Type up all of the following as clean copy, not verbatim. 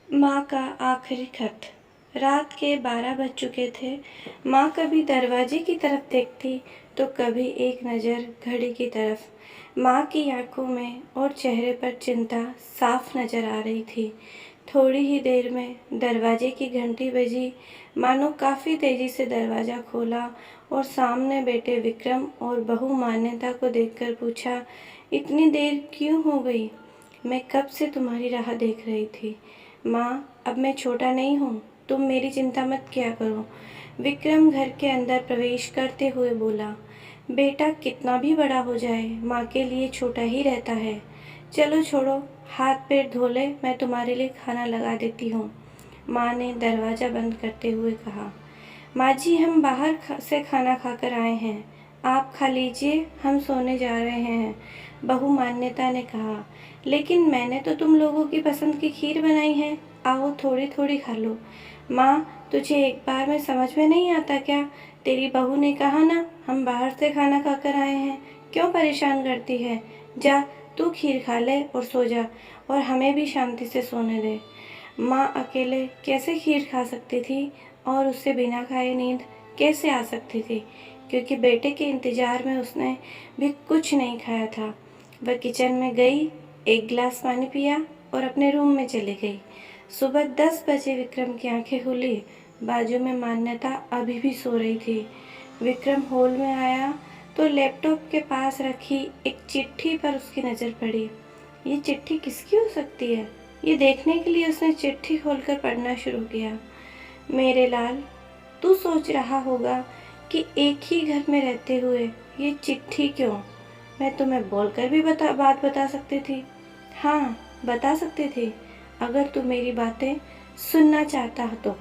माँ का आखिरी खत। रात के 12 बज चुके थे। माँ कभी दरवाजे की तरफ देखती तो कभी एक नज़र घड़ी की तरफ। माँ की आंखों में और चेहरे पर चिंता साफ नज़र आ रही थी। थोड़ी ही देर में दरवाजे की घंटी बजी। माँ ने काफ़ी तेज़ी से दरवाज़ा खोला और सामने बैठे विक्रम और बहू मान्यता को देखकर पूछा, इतनी देर क्यों हो गई? मैं कब से तुम्हारी राह देख रही थी। माँ, अब मैं छोटा नहीं हूँ, तुम मेरी चिंता मत किया करो। विक्रम घर के अंदर प्रवेश करते हुए बोला, बेटा कितना भी बड़ा हो जाए माँ के लिए छोटा ही रहता है। चलो छोड़ो, हाथ पैर धो ले, मैं तुम्हारे लिए खाना लगा देती हूँ। माँ ने दरवाज़ा बंद करते हुए कहा। माँ जी, हम बाहर से खाना खाकर आए हैं, आप खा लीजिए, हम सोने जा रहे हैं। बहू मान्यता ने कहा, लेकिन मैंने तो तुम लोगों की पसंद की खीर बनाई है, आओ थोड़ी थोड़ी खा लो। माँ, तुझे एक बार में समझ में नहीं आता क्या? तेरी बहू ने कहा ना, हम बाहर से खाना खाकर आए हैं, क्यों परेशान करती है? जा, तू खीर खा ले और सो जा, और हमें भी शांति से सोने दे। माँ अकेले कैसे खीर खा सकती थी, और उससे बिना खाए नींद कैसे आ सकती थी, क्योंकि बेटे के इंतज़ार में उसने भी कुछ नहीं खाया था। वह किचन में गई, एक गिलास पानी पिया और अपने रूम में चली गई। सुबह 10 बजे विक्रम की आंखें खुली। बाजू में मान्यता अभी भी सो रही थी। विक्रम हॉल में आया तो लैपटॉप के पास रखी एक चिट्ठी पर उसकी नज़र पड़ी। ये चिट्ठी किसकी हो सकती है? ये देखने के लिए उसने चिट्ठी खोलकर पढ़ना शुरू किया। मेरे लाल, तू सोच रहा होगा कि एक ही घर में रहते हुए ये चिट्ठी क्यों? मैं तुम्हें बोलकर भी बात बता सकती थी। हाँ, बता सकती थी, अगर तू मेरी बातें सुनना चाहता तो।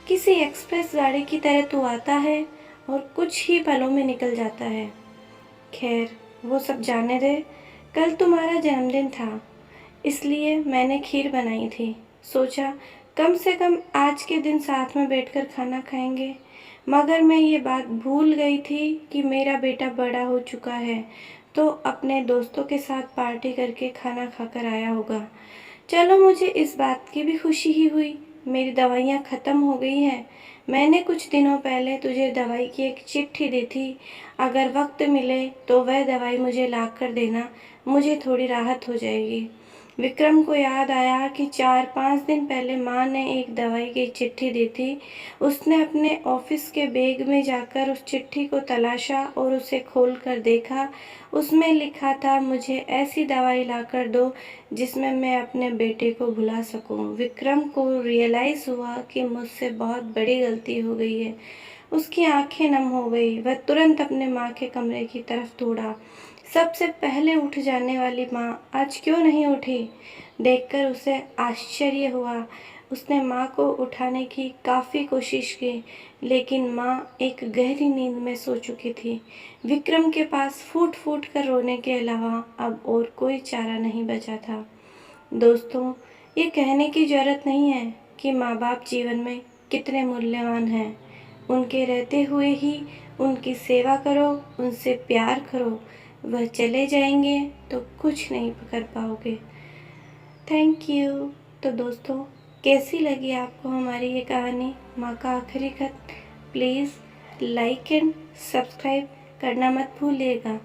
किसी एक्सप्रेस गाड़ी की तरह तू आता है और कुछ ही पलों में निकल जाता है। खैर, वो सब जाने दे। कल तुम्हारा जन्मदिन था, इसलिए मैंने खीर बनाई थी। सोचा कम से कम आज के दिन साथ में बैठकर खाना खाएंगे। मगर मैं ये बात भूल गई थी कि मेरा बेटा बड़ा हो चुका है, तो अपने दोस्तों के साथ पार्टी करके खाना खाकर आया होगा। चलो, मुझे इस बात की भी खुशी ही हुई, मेरी दवाइयाँ ख़त्म हो गई हैं। मैंने कुछ दिनों पहले तुझे दवाई की एक चिट्ठी दी थी, अगर वक्त मिले तो वह दवाई मुझे ला कर देना, मुझे थोड़ी राहत हो जाएगी। विक्रम को याद आया कि 4-5 दिन पहले माँ ने एक दवाई की चिट्ठी दी थी। उसने अपने ऑफिस के बैग में जाकर उस चिट्ठी को तलाशा और उसे खोलकर देखा। उसमें लिखा था, मुझे ऐसी दवाई लाकर दो जिसमें मैं अपने बेटे को भुला सकूं। विक्रम को रियलाइज़ हुआ कि मुझसे बहुत बड़ी गलती हो गई है। उसकी आंखें नम हो गई। वह तुरंत अपने माँ के कमरे की तरफ दौड़ा। सबसे पहले उठ जाने वाली माँ आज क्यों नहीं उठी? देखकर उसे आश्चर्य हुआ। उसने माँ को उठाने की काफ़ी कोशिश की, लेकिन माँ एक गहरी नींद में सो चुकी थी। विक्रम के पास फूट फूट कर रोने के अलावा अब और कोई चारा नहीं बचा था। दोस्तों, ये कहने की ज़रूरत नहीं है कि माँ बाप जीवन में कितने मूल्यवान हैं। उनके रहते हुए ही उनकी सेवा करो, उनसे प्यार करो। वह चले जाएंगे तो कुछ नहीं कर पाओगे। Thank you. तो दोस्तों, कैसी लगी आपको हमारी ये कहानी माँ का आखिरी खत? प्लीज़ लाइक एंड सब्सक्राइब करना मत भूलिएगा।